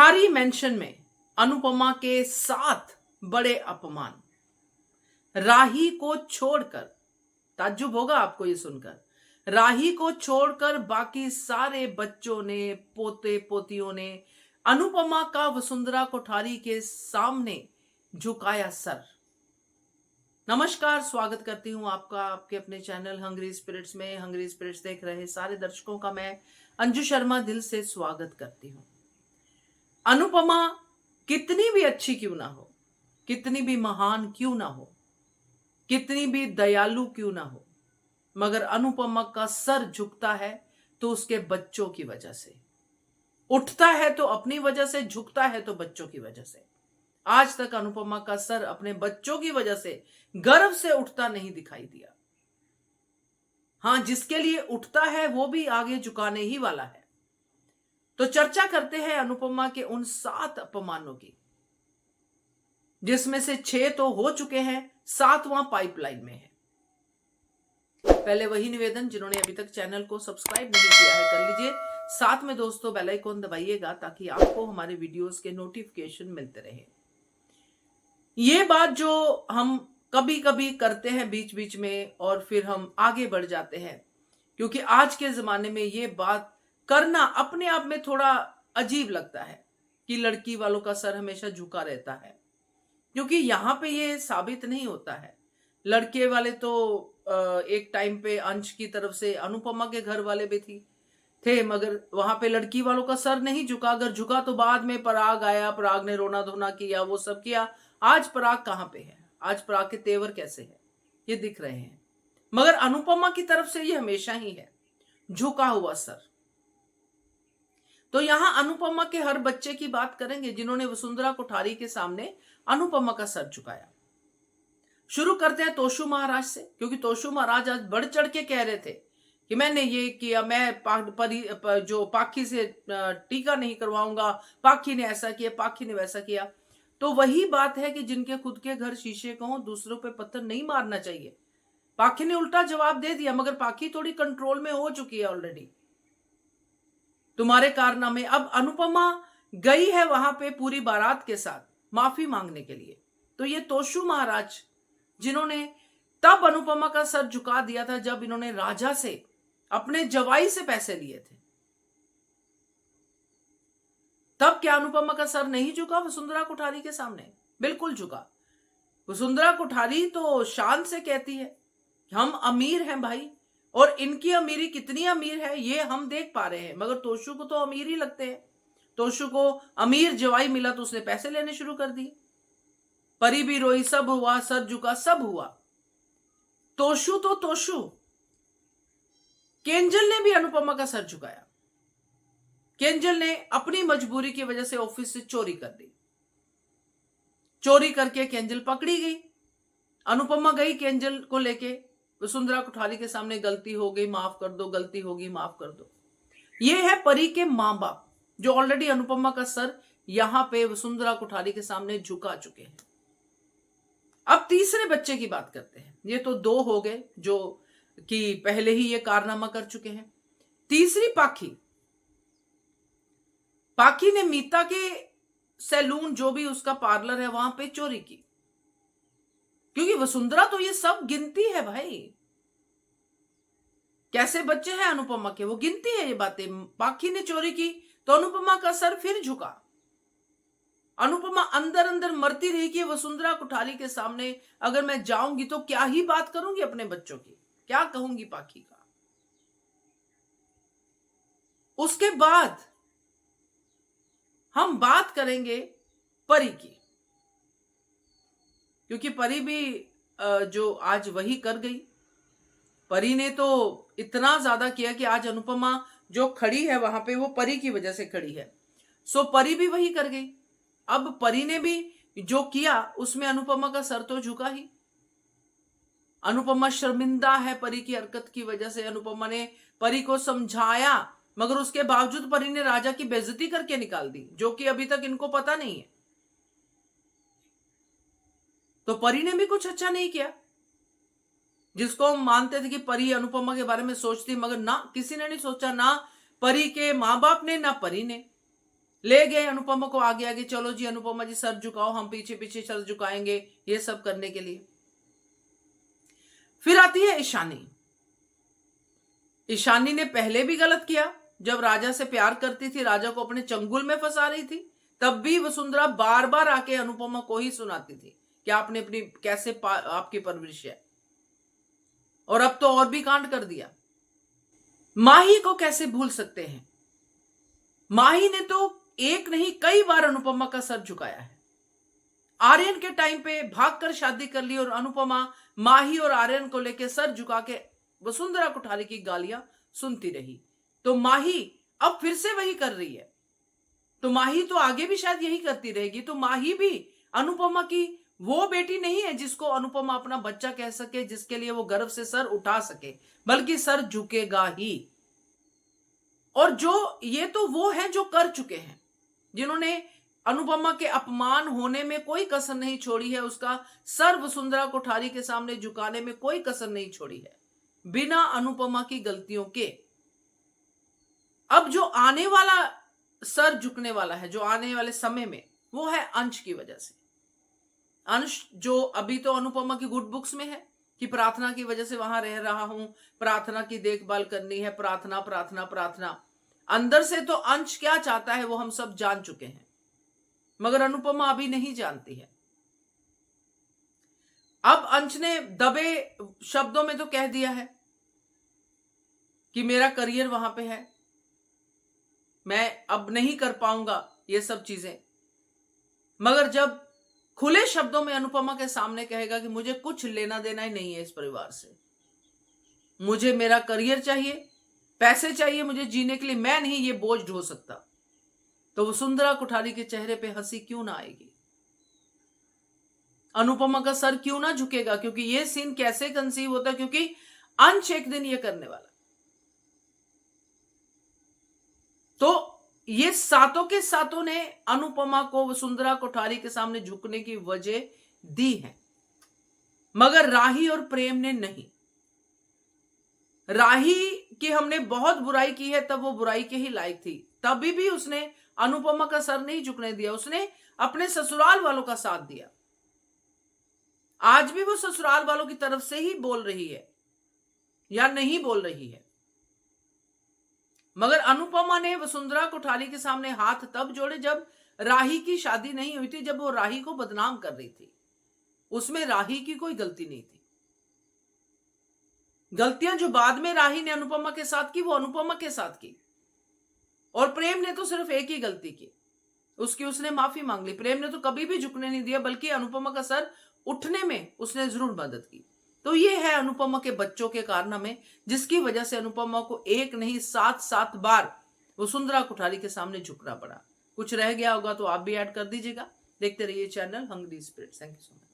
Kothari mention में अनुपमा के 7 बड़े अपमान। राही को छोड़कर, ताज्जुब होगा आपको ये सुनकर, राही को छोड़कर बाकी सारे बच्चों ने, पोते पोतियों ने अनुपमा का वसुंधरा कोठारी के सामने झुकाया सर। नमस्कार, स्वागत करती हूं आपका आपके अपने चैनल हंग्री स्पिरिट्स में। हंग्री स्पिरिट्स देख रहे सारे दर्शकों का मैं अंजू शर्मा दिल से स्वागत करती हूं। अनुपमा कितनी भी अच्छी क्यों ना हो, कितनी भी महान क्यों ना हो, कितनी भी दयालु क्यों ना हो, मगर अनुपमा का सर झुकता है तो उसके बच्चों की वजह से। उठता है तो अपनी वजह से, झुकता है तो बच्चों की वजह से। आज तक अनुपमा का सर अपने बच्चों की वजह से गर्व से उठता नहीं दिखाई दिया। हां, जिसके लिए उठता है वो भी आगे झुकाने ही वाला है। तो चर्चा करते हैं अनुपमा के उन 7 अपमानों की, जिसमें से 6 तो हो चुके हैं, 7वां पाइपलाइन में है। पहले वही निवेदन, जिन्होंने अभी तक चैनल को सब्सक्राइब नहीं किया है कर लीजिए, साथ में दोस्तों बेल आइकन दबाइएगा ताकि आपको हमारे वीडियोस के नोटिफिकेशन मिलते रहे। ये बात जो हम कभी कभी करते हैं बीच बीच में और फिर हम आगे बढ़ जाते हैं, क्योंकि आज के जमाने में ये बात करना अपने आप में थोड़ा अजीब लगता है कि लड़की वालों का सर हमेशा झुका रहता है, क्योंकि यहां पे ये साबित नहीं होता है। लड़के वाले तो एक टाइम पे अंश की तरफ से अनुपमा के घर वाले भी थे, मगर वहां पे लड़की वालों का सर नहीं झुका। अगर झुका तो बाद में पराग आया, पराग ने रोना धोना किया, वो सब किया। आज पराग कहां पे है? आज पराग के तेवर कैसे है ये दिख रहे हैं, मगर अनुपमा की तरफ से ये हमेशा ही है झुका हुआ सर। तो यहां अनुपमा के हर बच्चे की बात करेंगे जिन्होंने वसुंधरा कोठारी के सामने अनुपमा का सर झुकाया। शुरू करते हैं तोशु महाराज से, क्योंकि तोशु महाराज आज बढ़ चढ़ के कह रहे थे कि मैंने ये किया, मैं जो पाखी से टीका नहीं करवाऊंगा, पाखी ने ऐसा किया, पाखी ने वैसा किया। तो वही बात है कि जिनके खुद के घर शीशे को दूसरों पे पत्थर नहीं मारना चाहिए। पाखी ने उल्टा जवाब दे दिया, मगर पाखी थोड़ी कंट्रोल में हो चुकी है ऑलरेडी तुम्हारे कारनामे। अब अनुपमा गई है वहां पे पूरी बारात के साथ माफी मांगने के लिए। तो ये तोशु महाराज जिन्होंने तब अनुपमा का सर झुका दिया था जब इन्होंने राजा से, अपने जवाई से पैसे लिए थे, तब क्या अनुपमा का सर नहीं झुका वसुंधरा कोठारी के सामने? बिल्कुल झुका। वसुंधरा कोठारी तो शान से कहती है हम अमीर हैं भाई, और इनकी अमीरी कितनी अमीर है ये हम देख पा रहे हैं, मगर तोशु को तो अमीर ही लगते हैं। तोशु को अमीर जवाई मिला तो उसने पैसे लेने शुरू कर दिए। परी भी रोई, सब हुआ, सर झुका, सब हुआ। तोशु तो तोशु, केंजल ने भी अनुपमा का सर झुकाया। केंजल ने अपनी मजबूरी की वजह से ऑफिस से चोरी कर दी। चोरी करके केंजल पकड़ी गई। अनुपमा गई केंजल को लेके वसुंधरा कोठारी के सामने, गलती हो गई माफ कर दो, गलती होगी माफ कर दो। ये है परी के मां बाप जो ऑलरेडी अनुपमा का सर यहां पे वसुंधरा कोठारी के सामने झुका चुके हैं। अब तीसरे बच्चे की बात करते हैं। ये तो 2 हो गए जो कि पहले ही ये कारनामा कर चुके हैं। तीसरी पाखी ने मीता के सैलून, जो भी उसका पार्लर है, वहां पे चोरी की। क्योंकि वसुंधरा तो ये सब गिनती है भाई, कैसे बच्चे हैं अनुपमा के, वो गिनती है ये बातें। पाखी ने चोरी की तो अनुपमा का सर फिर झुका। अनुपमा अंदर अंदर मरती रही कि वसुंधरा कोठारी के सामने अगर मैं जाऊंगी तो क्या ही बात करूंगी अपने बच्चों की, क्या कहूंगी पाखी का। उसके बाद हम बात करेंगे परी की, क्योंकि परी भी जो आज वही कर गई। परी ने तो इतना ज्यादा किया कि आज अनुपमा जो खड़ी है वहां पे वो परी की वजह से खड़ी है। सो परी भी वही कर गई। अब परी ने भी जो किया उसमें अनुपमा का सर तो झुका ही। अनुपमा शर्मिंदा है परी की हरकत की वजह से। अनुपमा ने परी को समझाया, मगर उसके बावजूद परी ने राजा की बेइज्जती करके निकाल दी, जो कि अभी तक इनको पता नहीं है। तो परी ने भी कुछ अच्छा नहीं किया, जिसको हम मानते थे कि परी अनुपमा के बारे में सोचती, मगर ना, किसी ने नहीं सोचा, ना परी के मां बाप ने, ना परी ने। ले गए अनुपमा को आगे आगे, चलो जी अनुपमा जी सर झुकाओ, हम पीछे पीछे सर झुकाएंगे, ये सब करने के लिए। फिर आती है ईशानी। ईशानी ने पहले भी गलत किया, जब राजा से प्यार करती थी, राजा को अपने चंगुल में फंसा रही थी, तब भी वसुंधरा बार बार आके अनुपमा को ही सुनाती थी कि आपने अपनी कैसे आपकी परवरिश है। और अब तो और भी कांड कर दिया। माही को कैसे भूल सकते हैं? माही ने तो एक नहीं कई बार अनुपमा का सर झुकाया है। आर्यन के टाइम पे भागकर शादी कर ली और अनुपमा माही और आर्यन को लेकर सर झुका के वसुंधरा कोठारी की गालियां सुनती रही। तो माही अब फिर से वही कर रही है, तो माही तो आगे भी शायद यही करती रहेगी। तो माही भी अनुपमा की वो बेटी नहीं है जिसको अनुपमा अपना बच्चा कह सके, जिसके लिए वो गर्व से सर उठा सके, बल्कि सर झुकेगा ही। और जो ये तो वो है जो कर चुके हैं, जिन्होंने अनुपमा के अपमान होने में कोई कसर नहीं छोड़ी है, उसका सर वसुंधरा कोठारी के सामने झुकाने में कोई कसर नहीं छोड़ी है, बिना अनुपमा की गलतियों के। अब जो आने वाला सर झुकने वाला है, जो आने वाले समय में, वो है अंश की वजह से। अंश जो अभी तो अनुपमा की गुड बुक्स में है कि प्रार्थना की वजह से वहां रह रहा हूं, प्रार्थना की देखभाल करनी है, प्रार्थना प्रार्थना प्रार्थना। अंदर से तो अंश क्या चाहता है वो हम सब जान चुके हैं, मगर अनुपमा अभी नहीं जानती है। अब अंश ने दबे शब्दों में तो कह दिया है कि मेरा करियर वहां पे है, मैं अब नहीं कर पाऊंगा ये सब चीजें। मगर जब खुले शब्दों में अनुपमा के सामने कहेगा कि मुझे कुछ लेना देना ही नहीं है इस परिवार से, मुझे मेरा करियर चाहिए, पैसे चाहिए मुझे जीने के लिए, मैं नहीं ये बोझ ढो सकता, तो वसुंधरा कोठारी के चेहरे पे हंसी क्यों ना आएगी? अनुपमा का सर क्यों ना झुकेगा? क्योंकि ये सीन कैसे कंसीव होता है, क्योंकि अंश एक दिन ये करने वाला। तो ये सातों के सातों ने अनुपमा को वसुंधरा कोठारी के सामने झुकने की वजह दी है, मगर राही और प्रेम ने नहीं। राही की हमने बहुत बुराई की है, तब वो बुराई के ही लायक थी, तभी भी उसने अनुपमा का सर नहीं झुकने दिया, उसने अपने ससुराल वालों का साथ दिया। आज भी वो ससुराल वालों की तरफ से ही बोल रही है या नहीं बोल रही है, मगर अनुपमा ने वसुंधरा कोठारी के सामने हाथ तब जोड़े जब राही की शादी नहीं हुई थी, जब वो राही को बदनाम कर रही थी। उसमें राही की कोई गलती नहीं थी। गलतियां जो बाद में राही ने अनुपमा के साथ की, वो अनुपमा के साथ की। और प्रेम ने तो सिर्फ एक ही गलती की, उसकी उसने माफी मांग ली। प्रेम ने तो कभी भी झुकने नहीं दिया, बल्कि अनुपमा का सर उठने में उसने जरूर मदद की। तो ये है अनुपमा के बच्चों के कारनामे, जिसकी वजह से अनुपमा को एक नहीं 7 बार वसुंधरा कोठारी के सामने झुकना पड़ा। कुछ रह गया होगा तो आप भी ऐड कर दीजिएगा। देखते रहिए channel hungry spirit. Thank you so much.